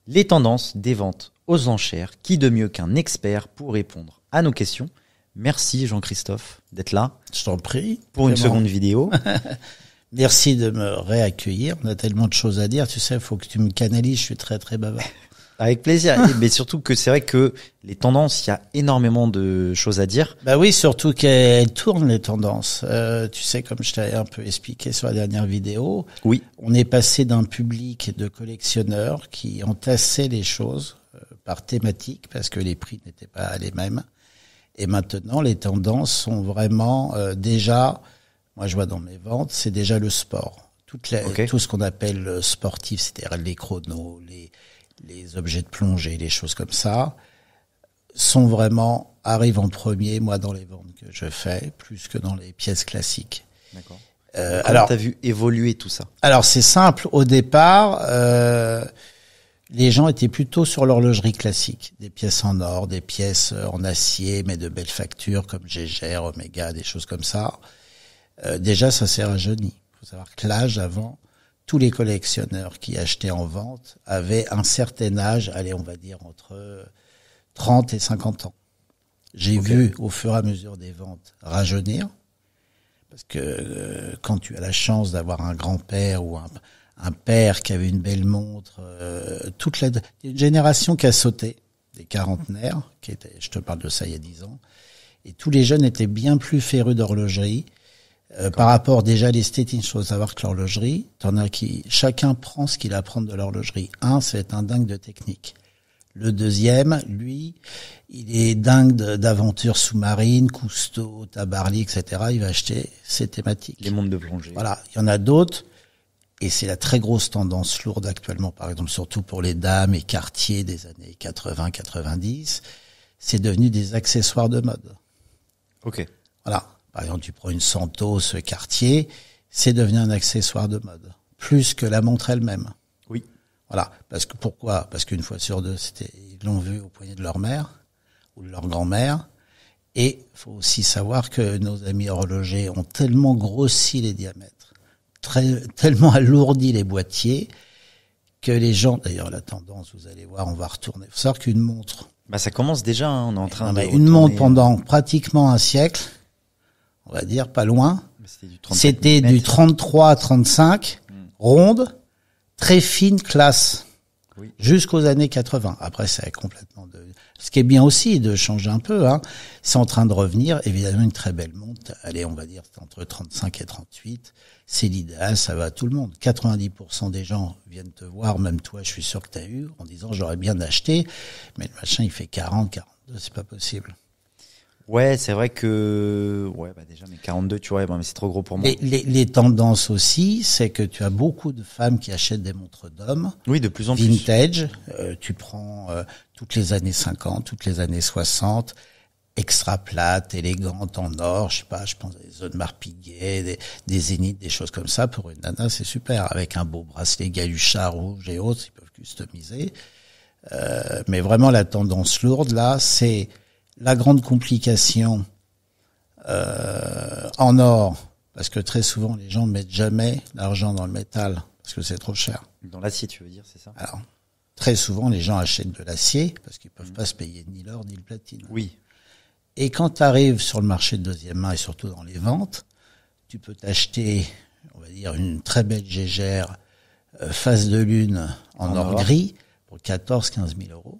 Les tendances des ventes aux enchères, qui de mieux qu'un expert pour répondre à nos questions. Merci Jean-Christophe d'être là. Je t'en prie. Pour une seconde vidéo. Merci de me réaccueillir. On a tellement de choses à dire. Tu sais, il faut que tu me canalises. Je suis très, très bavard. Avec plaisir. Mais surtout que c'est vrai que les tendances, il y a énormément de choses à dire. Bah oui, surtout qu'elles tournent les tendances. Tu sais, comme je t'avais un peu expliqué sur la dernière vidéo. Oui. On est passé d'un public de collectionneurs qui entassaient les choses par thématique parce que les prix n'étaient pas les mêmes. Et maintenant, les tendances sont vraiment déjà, moi je vois dans mes ventes, c'est déjà le sport. Tout ce qu'on appelle sportif, c'est-à-dire les chronos, les objets de plongée, les choses comme ça, arrivent en premier, moi, dans les ventes que je fais, plus que dans les pièces classiques. D'accord. Alors, t'as vu évoluer tout ça? Alors, c'est simple. Au départ, les gens étaient plutôt sur l'horlogerie classique. Des pièces en or, des pièces en acier, mais de belles factures, comme Gégère, Omega, des choses comme ça. Déjà, ça s'est rajeuni. Il faut savoir que l'âge avant, tous les collectionneurs qui achetaient en vente avaient un certain âge, allez, on va dire entre 30 et 50 ans. J'ai vu au fur et à mesure des ventes rajeunir, parce que quand tu as la chance d'avoir un grand-père ou un père qui avait une belle montre, une génération qui a sauté, des quarantenaires, je te parle de ça il y a 10 ans, et tous les jeunes étaient bien plus férus d'horlogerie. Par rapport déjà à l'esthétique, il faut savoir que l'horlogerie, chacun prend ce qu'il apprend de l'horlogerie. C'est un dingue de technique. Le deuxième, lui, il est dingue d'aventures sous-marines, Cousteau, Tabarly, etc. Il va acheter ses thématiques. Les montres de plongée. Voilà. Il y en a d'autres. Et c'est la très grosse tendance lourde actuellement, par exemple, surtout pour les dames et quartiers des années 80-90. C'est devenu des accessoires de mode. Ok. Voilà. Par exemple, tu prends une Santos Cartier, c'est devenu un accessoire de mode, plus que la montre elle-même. Oui. Voilà. Pourquoi? Parce qu'une fois sur deux, ils l'ont vu au poignet de leur mère ou de leur grand-mère. Et faut aussi savoir que nos amis horlogers ont tellement grossi les diamètres, tellement alourdi les boîtiers, que les gens, d'ailleurs la tendance, vous allez voir, on va retourner. Faut savoir qu'une montre. Ça commence déjà, hein, on est en train de une montre pendant pratiquement un siècle, on va dire, pas loin. C'était du 33 à 35, ronde, très fine, classe, jusqu'aux années 80. Après, c'est complètement ce qui est bien aussi de changer un peu, hein. C'est en train de revenir. Évidemment, une très belle montre. Allez, on va dire, entre 35 et 38. C'est l'idéal, ça va à tout le monde. 90% des gens viennent te voir, même toi, je suis sûr que tu as eu, en disant, j'aurais bien acheté, mais le machin, il fait 40, 42, c'est pas possible. Ouais, c'est vrai que déjà mais 42 tu vois, mais c'est trop gros pour moi. Les tendances aussi, c'est que tu as beaucoup de femmes qui achètent des montres d'hommes. Oui, de plus en plus. Vintage, tu prends toutes les années 50, toutes les années 60, extra plates, élégantes en or, je pense à des Audemars Piguet, des Zénith, des choses comme ça. Pour une nana, c'est super, avec un beau bracelet Galucha rouge et autres, ils peuvent customiser. Mais vraiment la tendance lourde là, c'est la grande complication en or, parce que très souvent les gens ne mettent jamais l'argent dans le métal, parce que c'est trop cher. Dans l'acier, tu veux dire, c'est ça? Alors, très souvent les gens achètent de l'acier, parce qu'ils peuvent pas se payer ni l'or ni le platine. Oui. Et quand tu arrives sur le marché de deuxième main, et surtout dans les ventes, tu peux t'acheter, on va dire, une très belle Gégère face de lune en or gris pour 14-15 000 euros.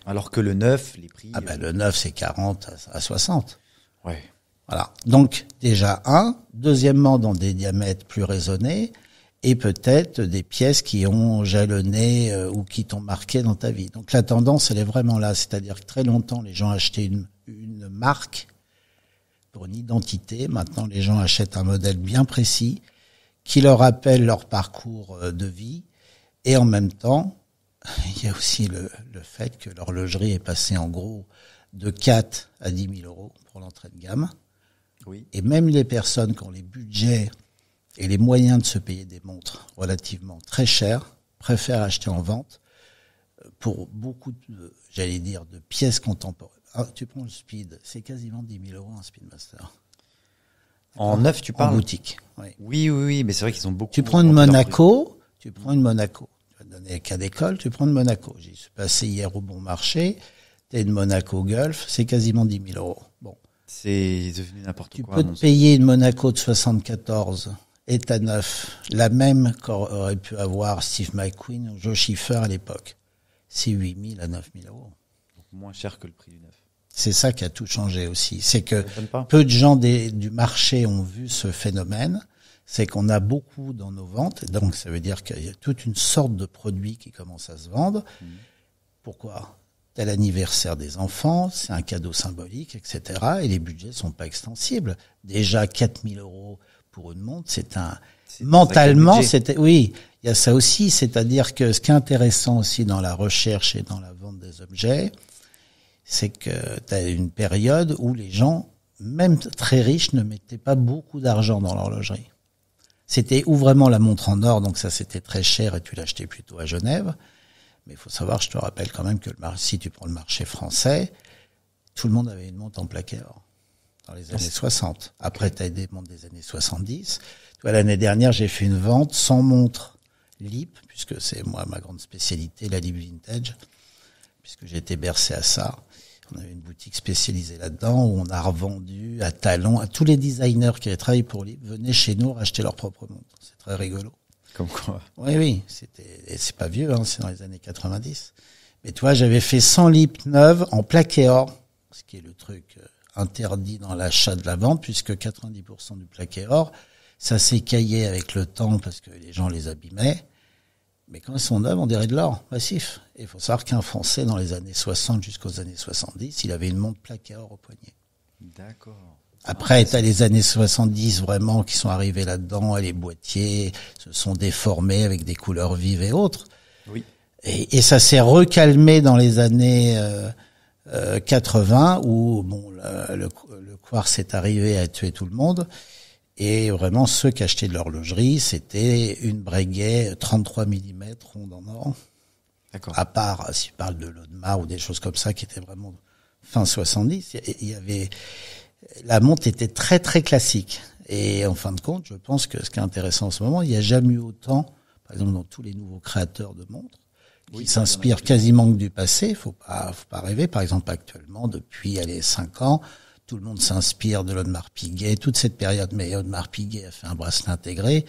Alors que le neuf, les prix... le neuf, c'est 40 à 60. Ouais. Voilà. Donc, déjà, deuxièmement, dans des diamètres plus raisonnés, et peut-être des pièces qui ont jalonné ou qui t'ont marqué dans ta vie. Donc, la tendance, elle est vraiment là. C'est-à-dire que très longtemps, les gens achetaient une marque pour une identité. Maintenant, les gens achètent un modèle bien précis qui leur rappelle leur parcours de vie. Et en même temps, il y a aussi le fait que l'horlogerie est passée en gros de 4 à 10 000 euros pour l'entrée de gamme. Oui. Et même les personnes qui ont les budgets et les moyens de se payer des montres relativement très chères préfèrent acheter en vente pour beaucoup de pièces contemporaines. Tu prends le Speed, c'est quasiment 10 000 euros un Speedmaster. En neuf, tu parles? En boutique, oui. Oui, mais c'est vrai qu'ils ont beaucoup... Tu prends une Monaco, vais te donner un cas d'école, tu prends une Monaco. J'y suis passé hier au bon marché. T'as une Monaco Golf, c'est quasiment 10 000 euros. Bon. C'est devenu n'importe quoi. Tu peux te payer une Monaco de 74 état neuf, la même qu'aurait pu avoir Steve McQueen ou Joe Schiffer à l'époque. C'est 8 000 à 9 000 euros. Donc moins cher que le prix du neuf. C'est ça qui a tout changé aussi. C'est que pas. peu de gens du marché ont vu ce phénomène. C'est qu'on a beaucoup dans nos ventes. Donc ça veut dire qu'il y a toute une sorte de produit qui commence à se vendre. Pourquoi ? T'as l'anniversaire des enfants, c'est un cadeau symbolique, etc. Et les budgets sont pas extensibles. Déjà 4 000 euros pour une montre, mentalement, oui, il y a ça aussi. C'est-à-dire que ce qui est intéressant aussi dans la recherche et dans la vente des objets, c'est que tu as une période où les gens, même très riches, ne mettaient pas beaucoup d'argent dans l'horlogerie. C'était ou vraiment la montre en or, donc ça c'était très cher et tu l'achetais plutôt à Genève. Mais il faut savoir, je te rappelle quand même que si tu prends le marché français, tout le monde avait une montre en plaqué or dans les années 60. Après, tu as des montres des années 70. Tu vois, l'année dernière, j'ai fait une vente sans montre LIP, puisque c'est moi ma grande spécialité, la LIP Vintage, puisque j'ai été bercé à ça. On avait une boutique spécialisée là-dedans où on a revendu à talons à tous les designers qui avaient travaillé pour LIP venaient chez nous racheter leur propre montre. C'est très rigolo. Comme quoi. Oui, c'est pas vieux, hein, c'est dans les années 90. Mais tu vois, j'avais fait 100 LIP neuves en plaqué or, ce qui est le truc interdit dans l'achat de la vente, puisque 90% du plaqué or, ça s'écaillait avec le temps parce que les gens les abîmaient. Mais quand elles sont neuves, on dirait de l'or, massif. Et il faut savoir qu'un Français, dans les années 60 jusqu'aux années 70, il avait une montre plaqué or au poignet. D'accord. Après, t'as les années 70 vraiment qui sont arrivés là-dedans, et les boîtiers se sont déformés avec des couleurs vives et autres. Oui. Et ça s'est recalmé dans les années 80 où bon le quartz est arrivé à tuer tout le monde. Et vraiment, ceux qui achetaient de l'horlogerie, c'était une Breguet 33 mm ronde en or. D'accord. À part, si tu parles de l'Audemars ou des choses comme ça, qui étaient vraiment fin 70, il y avait, la montre était très très classique. Et en fin de compte, je pense que ce qui est intéressant en ce moment, il n'y a jamais eu autant, par exemple dans tous les nouveaux créateurs de montres, qui s'inspirent quasiment que du passé. Faut pas rêver. Par exemple, actuellement, depuis 5 ans, tout le monde s'inspire de l'Audemars Piguet, toute cette période. Mais Audemars Piguet a fait un bracelet intégré,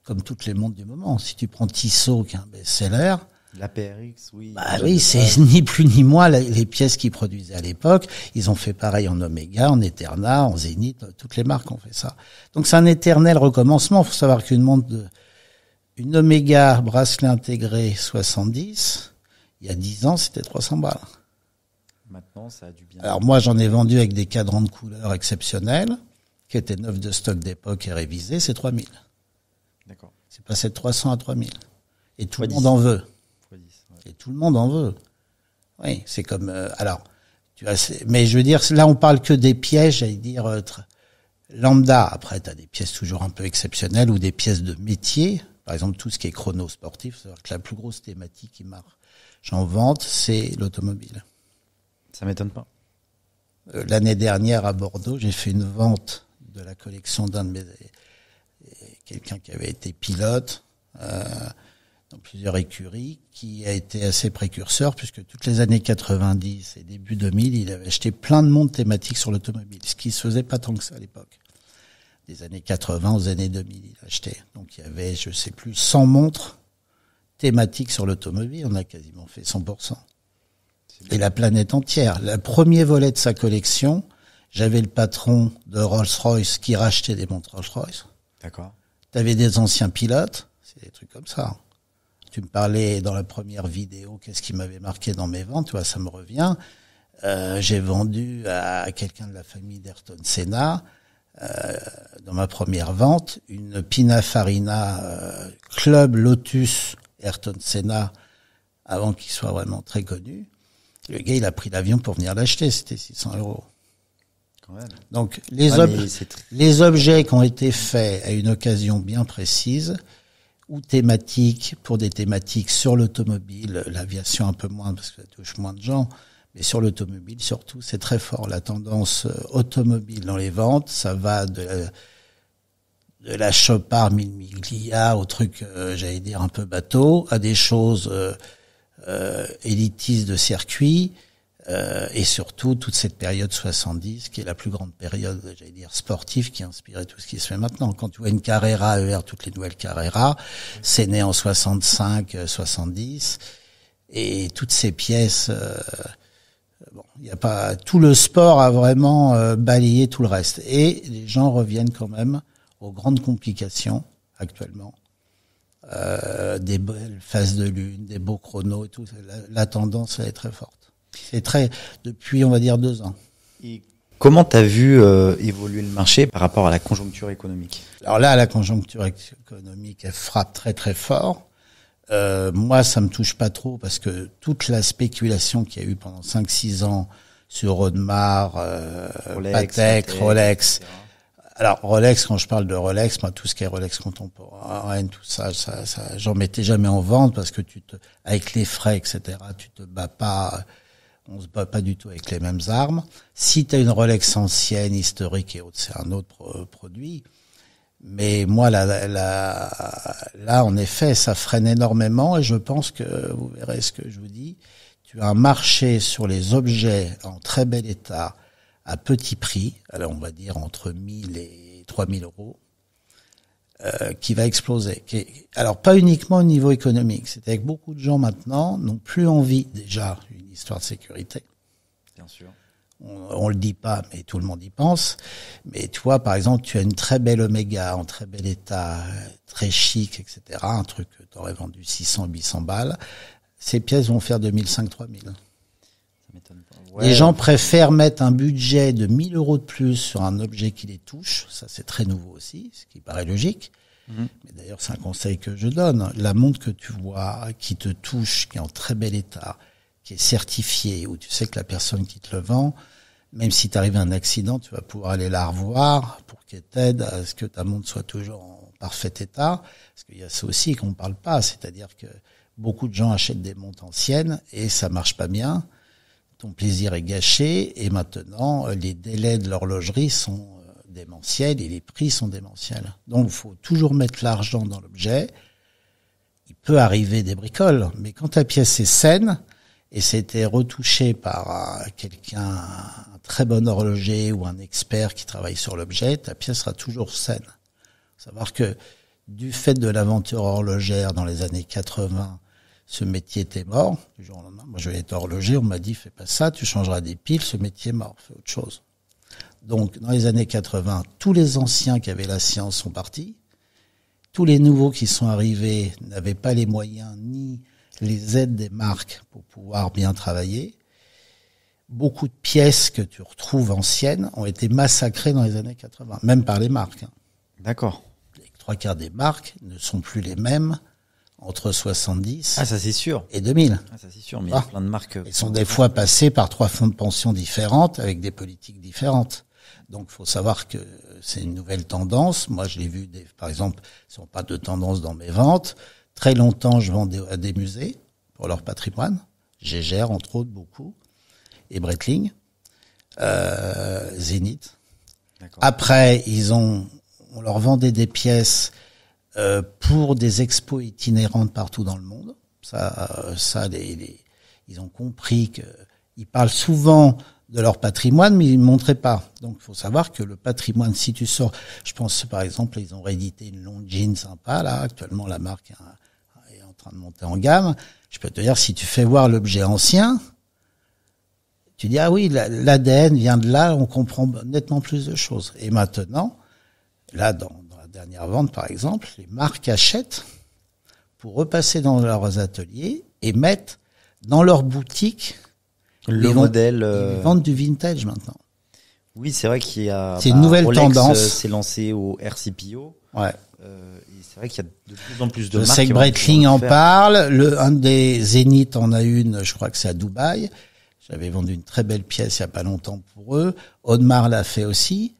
comme toutes les montres du moment. Si tu prends Tissot, qui est un best-seller, la PRX, oui. Bah oui, c'est ni plus ni moins les pièces qu'ils produisaient à l'époque. Ils ont fait pareil en Omega, en Eterna, en Zénith, toutes les marques ont fait ça. Donc c'est un éternel recommencement. Il faut savoir qu'une montre une Omega bracelet intégré 70, il y a 10 ans, c'était 300 balles. Maintenant, ça a du bien. Alors moi, j'en ai vendu avec des cadrans de couleur exceptionnels, qui étaient neufs de stock d'époque et révisés, c'est 3000. D'accord. C'est passé de 300 à 3000. Et tout le 10. monde en veut. 10, ouais. Et tout le monde en veut. Oui, c'est comme... alors, tu vois, mais je veux dire, là, on parle que des pièces, j'allais dire, lambda. Après, tu as des pièces toujours un peu exceptionnelles ou des pièces de métier. Par exemple, tout ce qui est chrono sportif, c'est-à-dire que la plus grosse thématique qui marche en vente, c'est l'automobile. Ça m'étonne pas. L'année dernière, à Bordeaux, j'ai fait une vente de la collection d'un de mes... quelqu'un qui avait été pilote dans plusieurs écuries, qui a été assez précurseur, puisque toutes les années 90 et début 2000, il avait acheté plein de montres thématiques sur l'automobile, ce qui se faisait pas tant que ça à l'époque. Des années 80 aux années 2000, il achetait. Donc il y avait, je sais plus, 100 montres thématiques sur l'automobile. On a quasiment fait 100%. Et la planète entière. Le premier volet de sa collection, j'avais le patron de Rolls-Royce qui rachetait des montres Rolls-Royce. D'accord. T'avais des anciens pilotes, c'est des trucs comme ça. Tu me parlais dans la première vidéo, qu'est-ce qui m'avait marqué dans mes ventes, tu vois, ça me revient. J'ai vendu à quelqu'un de la famille d'Ayrton Senna, dans ma première vente, une Pininfarina Club Lotus Ayrton Senna, avant qu'il soit vraiment très connu. Le gars, il a pris l'avion pour venir l'acheter, c'était 600 €. Quand même. Donc, les objets qui ont été faits à une occasion bien précise, ou thématiques, pour des thématiques sur l'automobile, l'aviation un peu moins, parce que ça touche moins de gens, mais sur l'automobile surtout, c'est très fort. La tendance automobile dans les ventes, ça va de de la Chopard Mille-Miglia au truc, j'allais dire un peu bateau, à des choses élitistes de circuit, et surtout toute cette période 70 qui est la plus grande période, j'allais dire sportive, qui a inspiré tout ce qui se fait maintenant. Quand tu vois une Carrera ER, toutes les nouvelles Carrera, c'est né en 65, 70, et toutes ces pièces, bon, il y a pas, tout le sport a vraiment balayé tout le reste, et les gens reviennent quand même aux grandes complications actuellement. Des belles phases de lune, des beaux chronos et tout. La tendance elle est très forte. C'est très, depuis on va dire 2 ans. Et comment t'as vu évoluer le marché par rapport à la conjoncture économique? Alors là, la conjoncture économique, elle frappe très très fort. Moi, ça me touche pas trop parce que toute la spéculation qu'il y a eu pendant 5-6 ans sur Audemars, Patek, Rolex. Alors Rolex, quand je parle de Rolex, moi tout ce qui est Rolex contemporaine, tout ça, j'en mettais jamais en vente parce que avec les frais, etc., tu te bats pas, on se bat pas du tout avec les mêmes armes. Si tu as une Rolex ancienne, historique et autres, c'est un autre produit. Mais moi là, en effet, ça freine énormément et je pense que vous verrez ce que je vous dis. Tu as un marché sur les objets en très bel état, à petit prix, alors on va dire entre 1000 et 3000 euros, qui va exploser. Alors pas uniquement au niveau économique, c'est-à-dire que beaucoup de gens maintenant n'ont plus envie, déjà, une histoire de sécurité. Bien sûr. On le dit pas, mais tout le monde y pense. Mais toi, par exemple, tu as une très belle Omega, en très bel état, très chic, etc. Un truc que tu aurais vendu 600, 800 balles. Ces pièces vont faire 2005, 3000. Ouais. Les gens préfèrent mettre un budget de 1000 euros de plus sur un objet qui les touche. Ça, c'est très nouveau aussi, ce qui paraît logique. Mais d'ailleurs, c'est un conseil que je donne. La montre que tu vois, qui te touche, qui est en très bel état, qui est certifiée, où tu sais que la personne qui te le vend, même si t'arrive à un accident, tu vas pouvoir aller la revoir pour qu'elle t'aide à ce que ta montre soit toujours en parfait état. Parce qu'il y a ça aussi qu'on ne parle pas. C'est-à-dire que beaucoup de gens achètent des montres anciennes et ça marche pas bien. Ton plaisir est gâché et maintenant les délais de l'horlogerie sont démentiels et les prix sont démentiels. Donc il faut toujours mettre l'argent dans l'objet. Il peut arriver des bricoles, mais quand ta pièce est saine et c'était retouché par quelqu'un, un très bon horloger ou un expert qui travaille sur l'objet, ta pièce sera toujours saine. Faut savoir que du fait de l'aventure horlogère dans les années 80, ce métier était mort du jour au lendemain. Moi, je vais être horloger, on m'a dit, fais pas ça, tu changeras des piles, ce métier est mort, fais autre chose. Donc, dans les années 80, tous les anciens qui avaient la science sont partis. Tous les nouveaux qui sont arrivés n'avaient pas les moyens ni les aides des marques pour pouvoir bien travailler. Beaucoup de pièces que tu retrouves anciennes ont été massacrées dans les années 80, même par les marques. D'accord. Les 3/4 des marques ne sont plus les mêmes entre 70 ça c'est sûr. Et 2000. Ça c'est sûr, mais il y a plein de marques. Ils sont des fois passés par 3 fonds de pension différentes avec des politiques différentes. Donc, faut savoir que c'est une nouvelle tendance. Moi, je l'ai vu, par exemple, ce sont pas de tendance dans mes ventes. Très longtemps, je vendais à des musées pour leur patrimoine. Gégère, entre autres, beaucoup. Et Breitling. Zénith. D'accord. Après, on leur vendait des pièces pour des expos itinérantes partout dans le monde. Ils ont compris que ils parlent souvent de leur patrimoine, mais ils ne montraient pas. Donc, il faut savoir que le patrimoine, si tu sors, je pense par exemple, ils ont réédité une Longines sympa, là, actuellement la marque est en train de monter en gamme. Je peux te dire, si tu fais voir l'objet ancien, tu dis, ah oui, l'ADN vient de là, on comprend nettement plus de choses. Et maintenant, là, dans la dernière vente, par exemple, les marques achètent pour repasser dans leurs ateliers et mettre dans leur boutique le modèle. Ils vendent du vintage maintenant. Oui, c'est vrai qu'il y a. C'est une nouvelle Rolex, tendance. C'est lancé au RCPO. Ouais. Et c'est vrai qu'il y a de plus en plus de marques. Je marques. sais que Breitling en parle. Un des Zénith en a une, je crois que c'est à Dubaï. J'avais vendu une très belle pièce il y a pas longtemps pour eux. Audemars l'a fait aussi.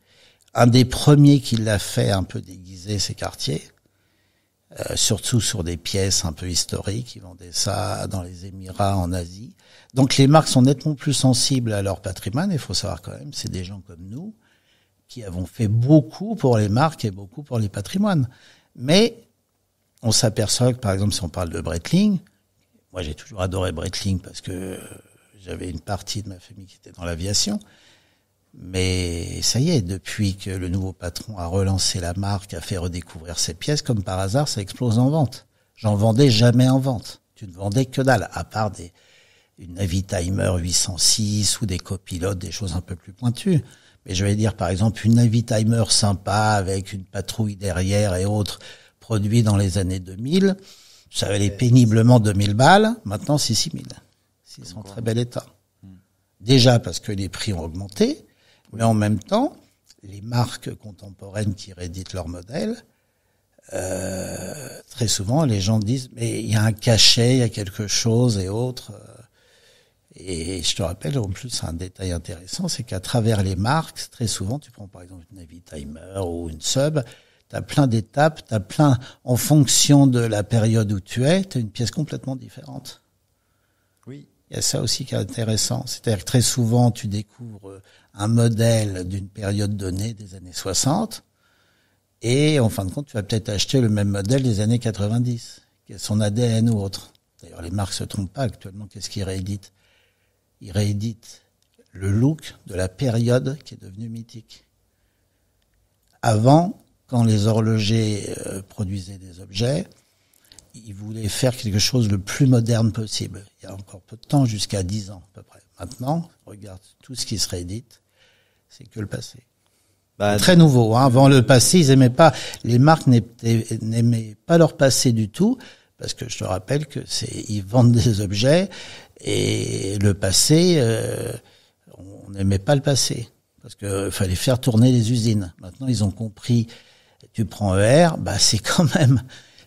Un des premiers qui l'a fait un peu déguisé, c'est Cartier. Surtout sur des pièces un peu historiques. Ils vendaient ça dans les Émirats, en Asie. Donc les marques sont nettement plus sensibles à leur patrimoine. Il faut savoir quand même, c'est des gens comme nous qui avons fait beaucoup pour les marques et beaucoup pour les patrimoines. Mais on s'aperçoit que, par exemple, si on parle de Breitling, moi j'ai toujours adoré Breitling parce que j'avais une partie de ma famille qui était dans l'aviation. Mais ça y est, depuis que le nouveau patron a relancé la marque, a fait redécouvrir ses pièces, comme par hasard, ça explose en vente. J'en vendais jamais en vente. Tu ne vendais que dalle, à part une Navitimer 806 ou des copilotes, des choses un peu plus pointues. Mais je vais dire, par exemple, une Navitimer sympa avec une patrouille derrière et autres, produits dans les années 2000, ça valait péniblement 2000 balles. Maintenant, c'est 6000. C'est en très bel état. Déjà parce que les prix ont augmenté, mais en même temps, les marques contemporaines qui rééditent leurs modèles, très souvent, les gens disent, mais il y a un cachet, il y a quelque chose et autres. Et je te rappelle, en plus, un détail intéressant, c'est qu'à travers les marques, très souvent, tu prends par exemple une Navitimer ou une Sub, t'as plein d'étapes, en fonction de la période où tu es, t'as une pièce complètement différente. Oui. Il y a ça aussi qui est intéressant. C'est-à-dire que très souvent, tu découvres un modèle d'une période donnée des années 60, et en fin de compte, tu vas peut-être acheter le même modèle des années 90, qui a son ADN ou autre. D'ailleurs, les marques se trompent pas actuellement. Qu'est-ce qu'ils rééditent? Ils rééditent le look de la période qui est devenue mythique. Avant, quand les horlogers produisaient des objets, ils voulaient faire quelque chose le plus moderne possible. Il y a encore peu de temps, jusqu'à 10 ans à peu près. Maintenant, regarde, tout ce qui se réédite, c'est que le passé. Très nouveau. Avant le passé, ils aimaient pas, les marques n'aimaient pas leur passé du tout, parce que je te rappelle que ils vendent des objets, et le passé, on n'aimait pas le passé, parce que fallait faire tourner les usines. Maintenant, ils ont compris, tu prends ER, c'est quand même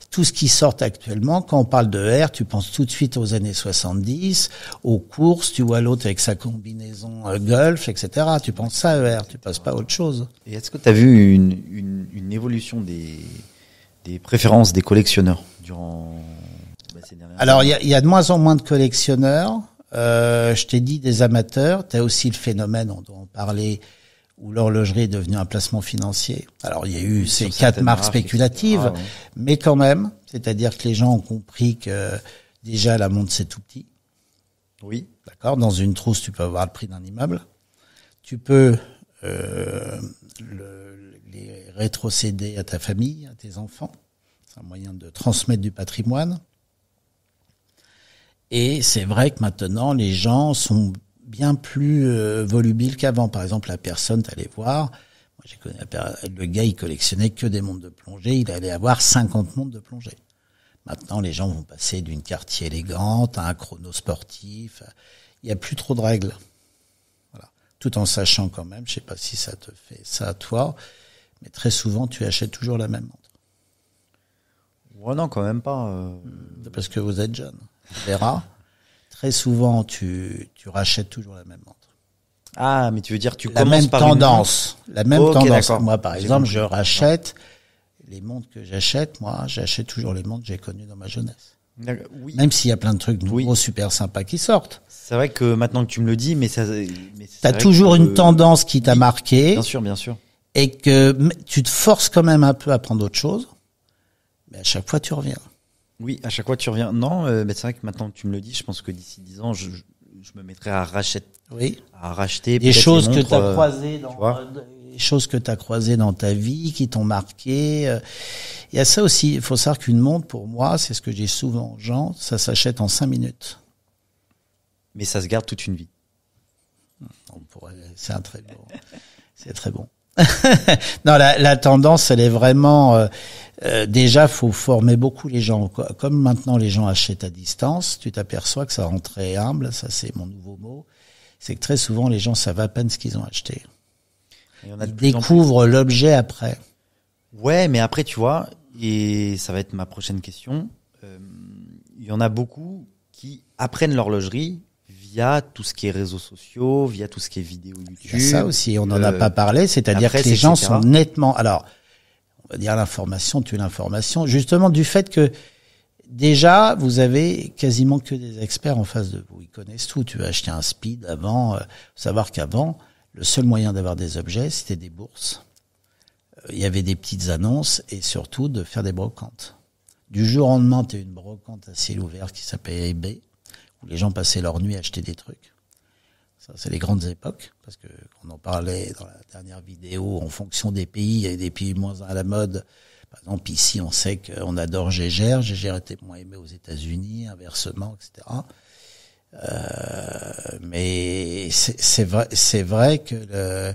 tout ce qui sort actuellement. Quand on parle de ER, tu penses tout de suite aux années 70, aux courses, tu vois l'autre avec sa combinaison Golf, etc. Tu penses ça à ER, tu passes pas à autre chose. Et est-ce que tu as vu une évolution des préférences des collectionneurs durant ces dernières années? Alors, il y a de moins en moins de collectionneurs. Je t'ai dit des amateurs. Tu as aussi le phénomène, on doit en parler, où l'horlogerie est devenue un placement financier. Alors, il y a eu ces 4 marques spéculatives, etc., ouais. mais quand même, c'est-à-dire que les gens ont compris que déjà la montre c'est tout petit. Oui. D'accord. Dans une trousse, tu peux avoir le prix d'un immeuble. Tu peux les rétrocéder à ta famille, à tes enfants. C'est un moyen de transmettre du patrimoine. Et c'est vrai que maintenant, les gens sont bien plus volubiles qu'avant. Par exemple, la personne, t'allais voir, moi j'ai connu le gars, il collectionnait que des montres de plongée, il allait avoir 50 montres de plongée. Maintenant, les gens vont passer d'une Cartier élégante à un chrono sportif. Il n'y a plus trop de règles. Voilà. Tout en sachant quand même, je sais pas si ça te fait ça à toi, mais très souvent, tu achètes toujours la même montre. Ouais, non, quand même pas. Parce que vous êtes jeune. Tu verras. Très souvent, tu rachètes toujours la même montre. Ah, mais tu veux dire tu la commences même par tendance. La même Ok, tendance. d'accord. Moi, par J'ai exemple, compris. je rachète les montres que j'achète. Moi, j'achète toujours les montres que j'ai connues dans ma jeunesse. Oui. Même s'il y a plein de trucs nouveaux, super sympas qui sortent. C'est vrai que maintenant que tu me le dis, mais T'as toujours une tendance qui t'a marqué. Bien sûr, bien sûr. Et que tu te forces quand même un peu à prendre autre chose. Mais à chaque fois, tu reviens. Oui, à chaque fois tu reviens. Non, mais c'est vrai que maintenant que tu me le dis, je pense que d'ici 10 ans, je me mettrai à racheter des choses que tu as croisées dans ta vie, qui t'ont marqué. Il y a ça aussi. Il faut savoir qu'une montre, pour moi, c'est ce que je dis souvent aux gens, ça s'achète en 5 minutes. Mais ça se garde toute une vie. C'est très bon. Non, la tendance, elle est vraiment. Déjà, faut former beaucoup les gens. Comme maintenant les gens achètent à distance, tu t'aperçois que ça rend très humble. Ça, c'est mon nouveau mot. C'est que très souvent, les gens savent à peine ce qu'ils ont acheté. Ils découvrent l'objet après. Ouais, mais après, tu vois, et ça va être ma prochaine question. Il y en a beaucoup qui apprennent l'horlogerie via tout ce qui est réseaux sociaux, via tout ce qui est vidéo YouTube. Il y a ça aussi, on n'en a pas parlé. C'est-à-dire que les gens sont nettement. Alors, on va dire l'information tue l'information, justement du fait que déjà vous avez quasiment que des experts en face de vous, ils connaissent tout. Tu vas acheter un Speed avant, savoir qu'avant le seul moyen d'avoir des objets, c'était des bourses. Il y avait des petites annonces et surtout de faire des brocantes. Du jour au lendemain, tu as une brocante à ciel ouvert qui s'appelait eBay, où les gens passaient leur nuit à acheter des trucs. Ça, c'est les grandes époques, parce que on en parlait dans la dernière vidéo, en fonction des pays, il y a des pays moins à la mode. Par exemple, ici, on sait qu'on adore Gégère. Gégère était moins aimé aux États-Unis, inversement, etc. Mais c'est vrai que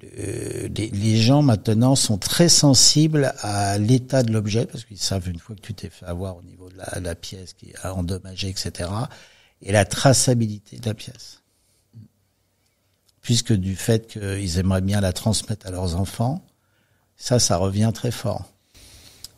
les gens maintenant sont très sensibles à l'état de l'objet, parce qu'ils savent une fois que tu t'es fait avoir au niveau de la pièce qui a endommagé, etc. Et la traçabilité de la pièce. Puisque du fait qu'ils aimeraient bien la transmettre à leurs enfants, ça revient très fort.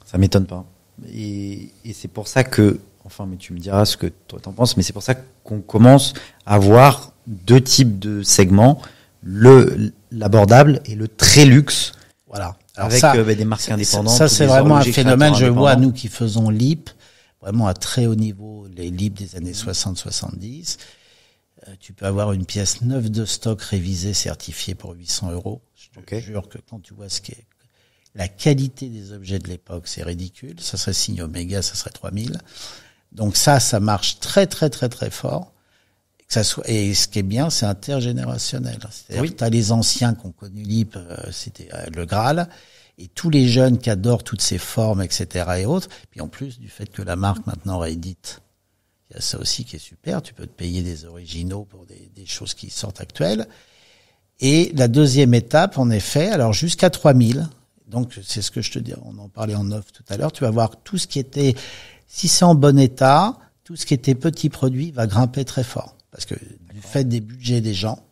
Ça m'étonne pas. Et c'est pour ça que, enfin, mais tu me diras ce que toi t'en penses, mais c'est pour ça qu'on commence à voir deux types de segments, l'abordable et le très luxe. Voilà. Alors avec ça, des marques indépendantes. Ça, c'est vraiment un phénomène. Je vois, nous qui faisons LIP, vraiment à très haut niveau, les LIP des années 60-70. Tu peux avoir une pièce neuve de stock révisée, certifiée pour 800 €. Je te jure que quand tu vois ce qu'est la qualité des objets de l'époque, c'est ridicule. Ça serait signe Omega, ça serait 3000. Donc ça marche très, très, très, très fort. Et ce qui est bien, c'est intergénérationnel. C'est-à-dire que t'as les anciens qui ont connu LIP, c'était le Graal, et tous les jeunes qui adorent toutes ces formes, etc. et autres. Puis en plus, du fait que la marque maintenant réédite, il y a ça aussi qui est super. Tu peux te payer des originaux pour des choses qui sortent actuelles. Et la deuxième étape, en effet, alors jusqu'à 3000. Donc, c'est ce que je te dis. On en parlait en off tout à l'heure. Tu vas voir tout ce qui était, si c'est en bon état, tout ce qui était petit produit va grimper très fort. Parce que du fait des budgets des gens,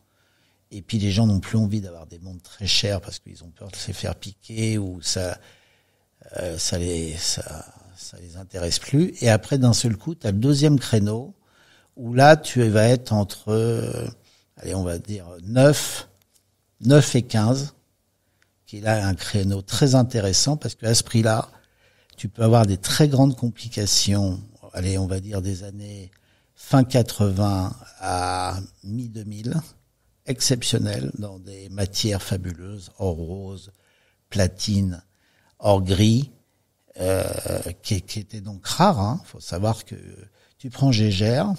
et puis les gens n'ont plus envie d'avoir des montres très chères parce qu'ils ont peur de se faire piquer ou ça les intéresse plus. Et après, d'un seul coup, tu as le deuxième créneau où là, tu vas être entre, allez, on va dire 9 et 15, qui est là un créneau très intéressant parce qu'à ce prix-là, tu peux avoir des très grandes complications, allez, on va dire des années fin 80 à mi-2000, exceptionnelles dans des matières fabuleuses, or rose, platine, or gris, qui étaient donc rares. Hein. Faut savoir que tu prends Gégère,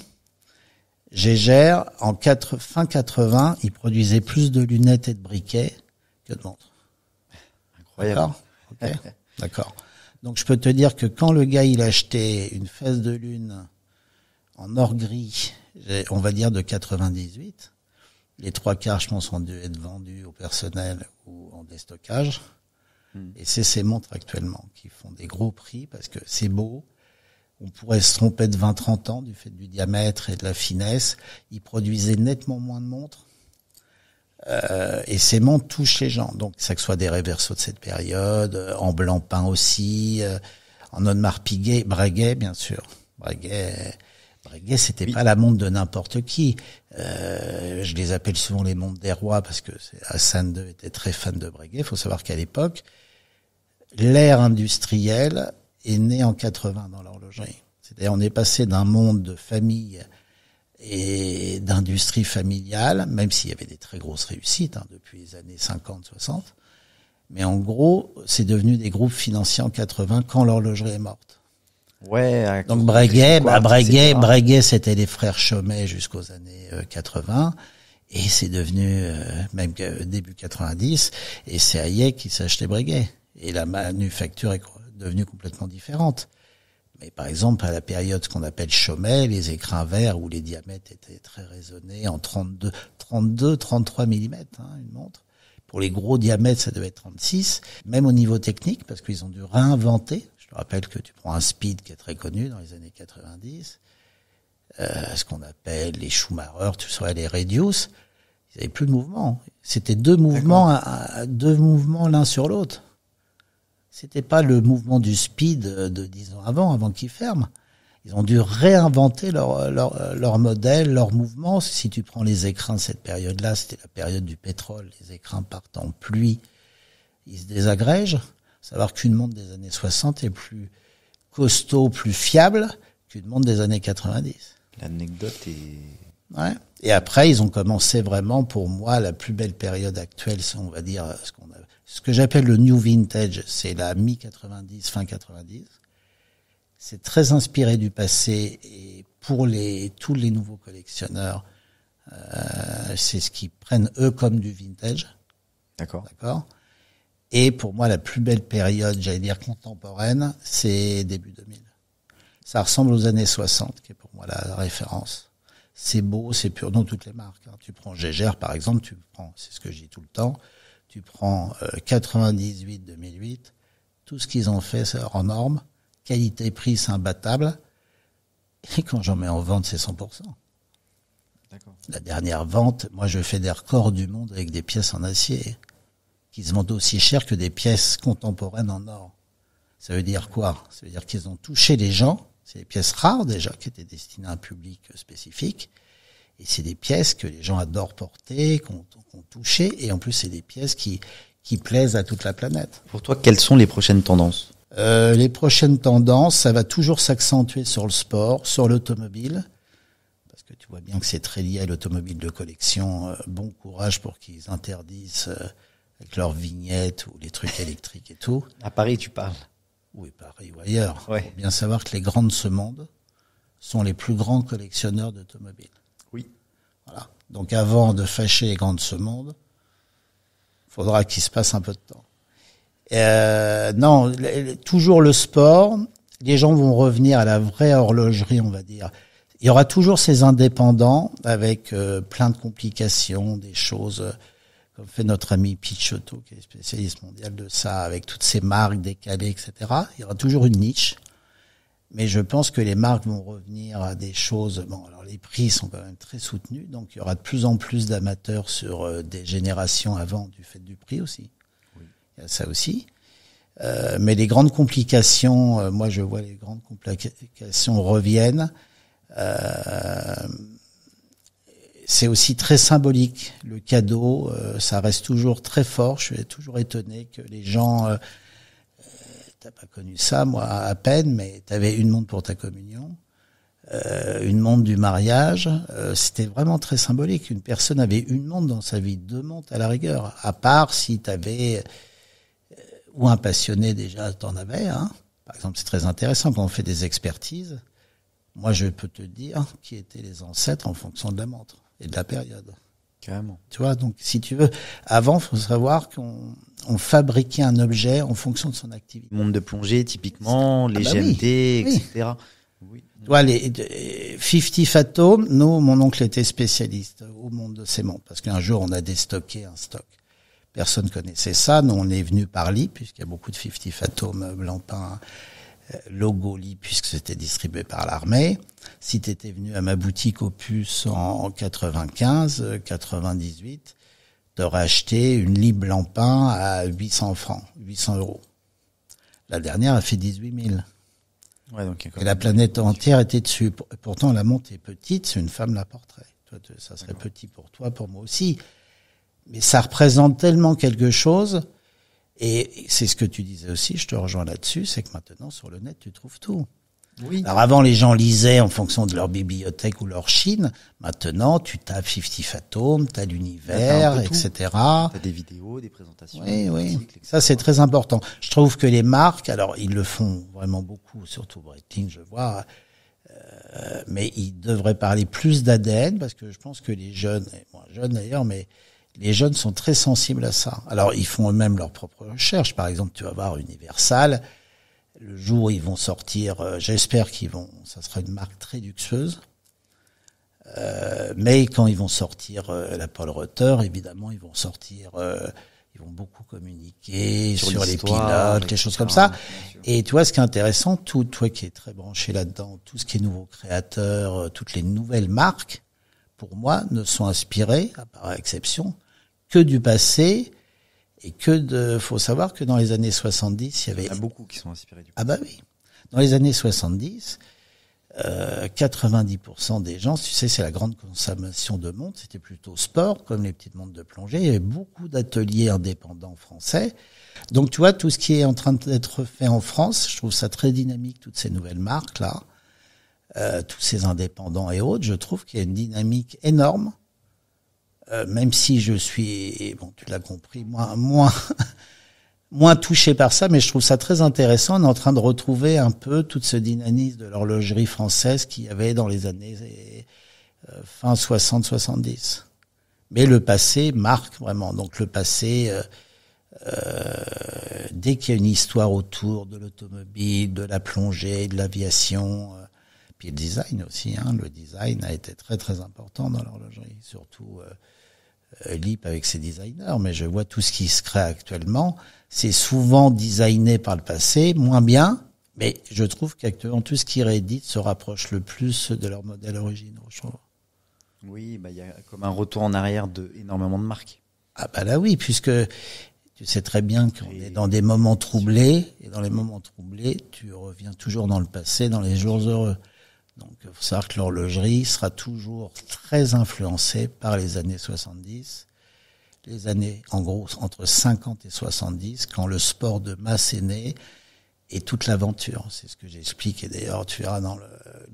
en fin 80, il produisait plus de lunettes et de briquets que de montres. Incroyable. D'accord. Okay. D'accord. Donc je peux te dire que quand le gars il achetait une fesse de lune en or gris, on va dire de 98, les 3/4 je pense ont dû être vendus au personnel ou en déstockage. Et c'est ces montres actuellement qui font des gros prix parce que c'est beau. On pourrait se tromper de 20-30 ans du fait du diamètre et de la finesse. Ils produisaient nettement moins de montres. Et ces montres touchent les gens. Donc, ça que soit des Reverso de cette période, en blanc peint aussi, en Audemars Piguet, Breguet, bien sûr. Breguet, c'était pas la montre de n'importe qui. Je les appelle souvent les montres des rois parce que Hassan II était très fan de Breguet. Il faut savoir qu'à l'époque, l'ère industrielle est née en 80 dans l'horlogerie. C'est-à-dire, on est passé d'un monde de famille et d'industrie familiale, même s'il y avait des très grosses réussites depuis les années 50-60. Mais en gros, c'est devenu des groupes financiers en 80 quand l'horlogerie est morte. Ouais. Donc Breguet, c'était les frères Chomet jusqu'aux années 80. Et c'est devenu, même début 90, et c'est Hayek qui s'est acheté Breguet. Et la manufacture est devenue complètement différente. Mais par exemple, à la période qu'on appelle Chomet, les écrins verts où les diamètres étaient très raisonnés en 32, 33 mm, une montre. Pour les gros diamètres, ça devait être 36. Même au niveau technique, parce qu'ils ont dû réinventer. Je te rappelle que tu prends un Speed qui est très connu dans les années 90. Ce qu'on appelle les Schumacher, tu sais, les Radius. Ils n'avaient plus de mouvement. C'était deux mouvements l'un sur l'autre. C'était pas le mouvement du Speed de 10 ans avant qu'il ferme. Ils ont dû réinventer leur modèle, leur mouvement. Si tu prends les écrins de cette période-là, c'était la période du pétrole. Les écrins partent en pluie, ils se désagrègent. Savoir qu'une montre des années 60 est plus costaud, plus fiable qu'une montre des années 90. L'anecdote est Ouais. Et après, ils ont commencé vraiment, pour moi, la plus belle période actuelle, c'est, on va dire, ce que j'appelle le new vintage, c'est la mi-90, fin 90. C'est très inspiré du passé et pour tous les nouveaux collectionneurs, c'est ce qu'ils prennent eux comme du vintage. D'accord. Et pour moi, la plus belle période, j'allais dire contemporaine, c'est début 2000. Ça ressemble aux années 60, qui est pour moi la référence. C'est beau, c'est pur, dans toutes les marques. Tu prends Gégère, par exemple, c'est ce que je dis tout le temps, tu prends 98, 2008, tout ce qu'ils ont fait, c'est hors norme, qualité-prix, c'est imbattable, et quand j'en mets en vente, c'est 100%. D'accord. La dernière vente, moi je fais des records du monde avec des pièces en acier, qui se vendent aussi cher que des pièces contemporaines en or. Ça veut dire quoi? Ça veut dire qu'ils ont touché les gens. C'est des pièces rares déjà, qui étaient destinées à un public spécifique. Et c'est des pièces que les gens adorent porter, qu'on touché. Et en plus, c'est des pièces qui plaisent à toute la planète. Pour toi, quelles sont les prochaines tendances? Les prochaines tendances, ça va toujours s'accentuer sur le sport, sur l'automobile. Parce que tu vois bien que c'est très lié à l'automobile de collection. Bon courage pour qu'ils interdisent avec leurs vignettes ou les trucs électriques et tout. À Paris, tu parles? Oui, Paris ou ailleurs. Ouais. Il faut bien savoir que les grands de ce monde sont les plus grands collectionneurs d'automobiles. Oui. Voilà. Donc avant de fâcher les grands de ce monde, il faudra qu'il se passe un peu de temps. Non, toujours le sport. Les gens vont revenir à la vraie horlogerie, on va dire. Il y aura toujours ces indépendants avec plein de complications, des choses comme fait notre ami Picciotto, qui est spécialiste mondial de ça, avec toutes ces marques décalées, etc. Il y aura toujours une niche. Mais je pense que les marques vont revenir à des choses. Bon, alors les prix sont quand même très soutenus, donc il y aura de plus en plus d'amateurs sur des générations avant du fait du prix aussi. Oui. Il y a ça aussi. Mais les grandes complications, moi je vois les grandes complications reviennent. C'est aussi très symbolique. Le cadeau, ça reste toujours très fort. Je suis toujours étonné que les gens... t'as pas connu ça, moi, à peine, mais t'avais une montre pour ta communion, une montre du mariage. C'était vraiment très symbolique. Une personne avait une montre dans sa vie, 2 montres à la rigueur. À part si t'avais... ou un passionné déjà, t'en avais. Hein. Par exemple, c'est très intéressant quand on fait des expertises. Moi, je peux te dire qui étaient les ancêtres en fonction de la montre et de la période. Carrément. Tu vois, donc si tu veux, avant, faut savoir qu'on fabriquait un objet en fonction de son activité. Montre de plongée, typiquement, les GMT, oui. etc. Oui. Tu vois, les 50 Fathomes, nous, mon oncle était spécialiste au monde de ces montres, parce qu'un jour, on a déstocké un stock. Personne connaissait ça. Nous, on est venu par Lee, puisqu'il y a beaucoup de 50 Fathomes Blancpain, logo Lee, puisque c'était distribué par l'armée. Si tu étais venu à ma boutique Opus en 95, 98, t'aurais acheté une Lee Blancpain à 800 francs, 800 euros. La dernière a fait 18 000. Ouais, donc, et la planète entière était dessus. Pourtant, la montre est petite, c'est une femme la portrait. Toi, ça serait petit pour toi, pour moi aussi. Mais ça représente tellement quelque chose. Et c'est ce que tu disais aussi, je te rejoins là-dessus, c'est que maintenant, sur le net, tu trouves tout. Oui. Alors avant, les gens lisaient en fonction de leur bibliothèque ou leur Chine. Maintenant, tu tapes 50 Fathomes, t'as l'univers, etc. T'as des vidéos, des présentations. Oui, oui. Articles, ça, c'est très important. Je trouve que les marques, alors ils le font vraiment beaucoup, surtout Breitling, je vois, mais ils devraient parler plus d'ADN, parce que je pense que les jeunes, et moins jeunes d'ailleurs, mais les jeunes sont très sensibles à ça. Alors, ils font eux-mêmes leurs propres recherches. Par exemple, tu vas voir Universal. Le jour où ils vont sortir, j'espère ça sera une marque très luxueuse. Mais quand ils vont sortir la Paul Reuter, évidemment, ils vont beaucoup communiquer sur les pilotes, les choses comme ça. Et tu vois, ce qui est intéressant, toi qui es très branché là-dedans, tout ce qui est nouveaux créateurs, toutes les nouvelles marques, pour moi, ne sont inspirées, à part exception, que du passé, et faut savoir que dans les années 70, il y avait... Il y en a beaucoup qui sont inspirés du passé. Ah bah oui. Dans les années 70, 90% des gens, tu sais, c'est la grande consommation de montres, c'était plutôt sport, comme les petites montres de plongée. Il y avait beaucoup d'ateliers indépendants français. Donc tu vois, tout ce qui est en train d'être fait en France, je trouve ça très dynamique, toutes ces nouvelles marques-là. tous ces indépendants et autres, je trouve qu'il y a une dynamique énorme. Même si je suis, bon, tu l'as compris, moins touché par ça, mais je trouve ça très intéressant. On est en train de retrouver un peu toute ce dynamisme de l'horlogerie française qu'il y avait dans les années fin 60-70. Mais le passé marque vraiment. Donc le passé, dès qu'il y a une histoire autour de l'automobile, de la plongée, de l'aviation, puis le design aussi. Le design a été très très important dans l'horlogerie, surtout LEAP avec ses designers. Mais je vois tout ce qui se crée actuellement. C'est souvent designé par le passé, moins bien, mais je trouve qu'actuellement, tout ce qui réédite se rapproche le plus de leurs modèles originaux, je trouve. Oui, il y a comme un retour en arrière de énormément de marques. Ah bah là oui, puisque tu sais très bien qu'on est dans des moments troublés, et dans les moments troublés, tu reviens toujours dans le passé, dans les jours heureux. Donc il faut savoir que l'horlogerie sera toujours très influencée par les années 70, les années, en gros, entre 50 et 70, quand le sport de masse est né, et toute l'aventure. C'est ce que j'explique, et d'ailleurs tu verras dans le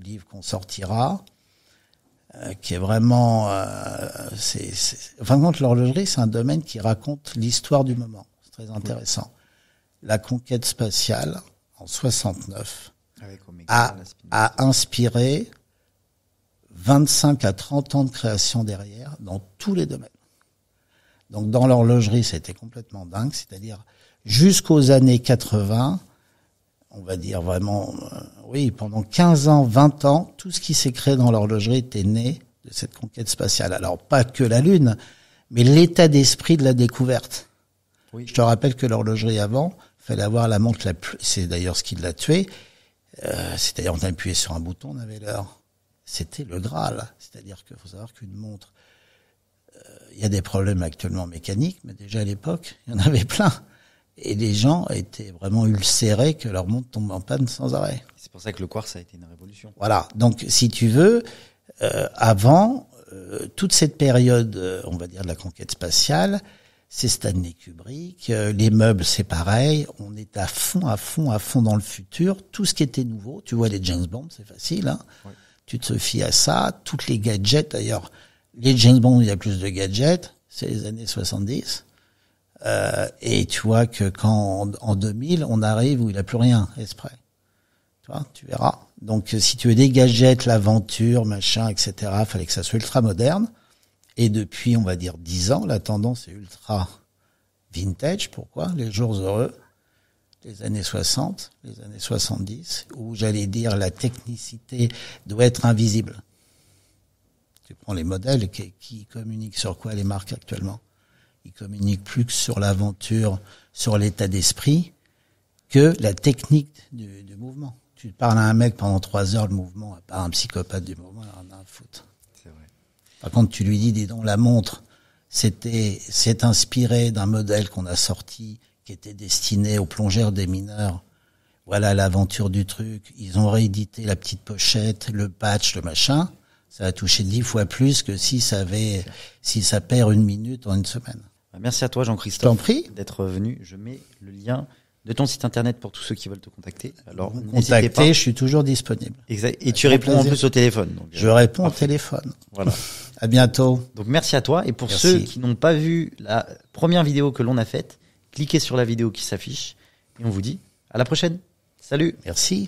livre qu'on sortira, qui est vraiment... En fin de compte, l'horlogerie, c'est un domaine qui raconte l'histoire du moment. C'est très intéressant. La conquête spatiale, en 69, avec Omega, a inspiré 25 à 30 ans de création derrière, dans tous les domaines. Donc dans l'horlogerie, c'était complètement dingue, c'est-à-dire jusqu'aux années 80, on va dire vraiment, oui, pendant 15 ans, 20 ans, tout ce qui s'est créé dans l'horlogerie était né de cette conquête spatiale. Alors pas que la Lune, mais l'état d'esprit de la découverte. Oui. Je te rappelle que l'horlogerie avant, fallait avoir la montre la plus, c'est d'ailleurs ce qui l'a tué, c'est-à-dire on appuyait sur un bouton, on avait l'heure. C'était le Graal, c'est-à-dire qu'il faut savoir qu'une montre, il y a des problèmes actuellement mécaniques, mais déjà à l'époque, il y en avait plein. Et les gens étaient vraiment ulcérés que leur montre tombe en panne sans arrêt. C'est pour ça que le quartz a été une révolution. Voilà. Donc, si tu veux, avant, toute cette période, on va dire, de la conquête spatiale, c'est Stanley Kubrick, les meubles, c'est pareil. On est à fond dans le futur. Tout ce qui était nouveau, tu vois les James Bond, c'est facile, hein. Oui. Tu te fies à ça. Toutes les gadgets, d'ailleurs, les James Bond, il y a plus de gadgets, c'est les années 70. Et tu vois que quand en 2000, on arrive où il n'y a plus rien, exprès. Tu vois, tu verras. Donc, si tu veux des gadgets, l'aventure, machin, etc., fallait que ça soit ultra moderne. Et depuis, on va dire 10 ans, la tendance est ultra vintage. Pourquoi? Les jours heureux, les années 60, les années 70, où j'allais dire la technicité doit être invisible. Tu prends les modèles qui communiquent sur quoi les marques actuellement? Ils communiquent plus que sur l'aventure, sur l'état d'esprit, que la technique du mouvement. Tu parles à un mec pendant 3 heures, le mouvement, à part un psychopathe du mouvement, il en a un foutre. C'est vrai. Par contre, tu lui dis donc, la montre, c'est inspiré d'un modèle qu'on a sorti, qui était destiné aux plongeurs des mineurs. Voilà l'aventure du truc. Ils ont réédité la petite pochette, le patch, le machin. Ça va toucher 10 fois plus que si ça perd 1 minute en 1 semaine. Merci à toi, Jean-Christophe, t'en prie, d'être venu. Je mets le lien de ton site internet pour tous ceux qui veulent te contacter. Alors, n'hésitez pas. Je suis toujours disponible. Exact. Et tu réponds en plus au téléphone. Donc, je réponds au téléphone. Voilà. À bientôt. Donc, merci à toi. Et pour ceux qui n'ont pas vu la première vidéo que l'on a faite, cliquez sur la vidéo qui s'affiche. Et on vous dit à la prochaine. Salut. Merci.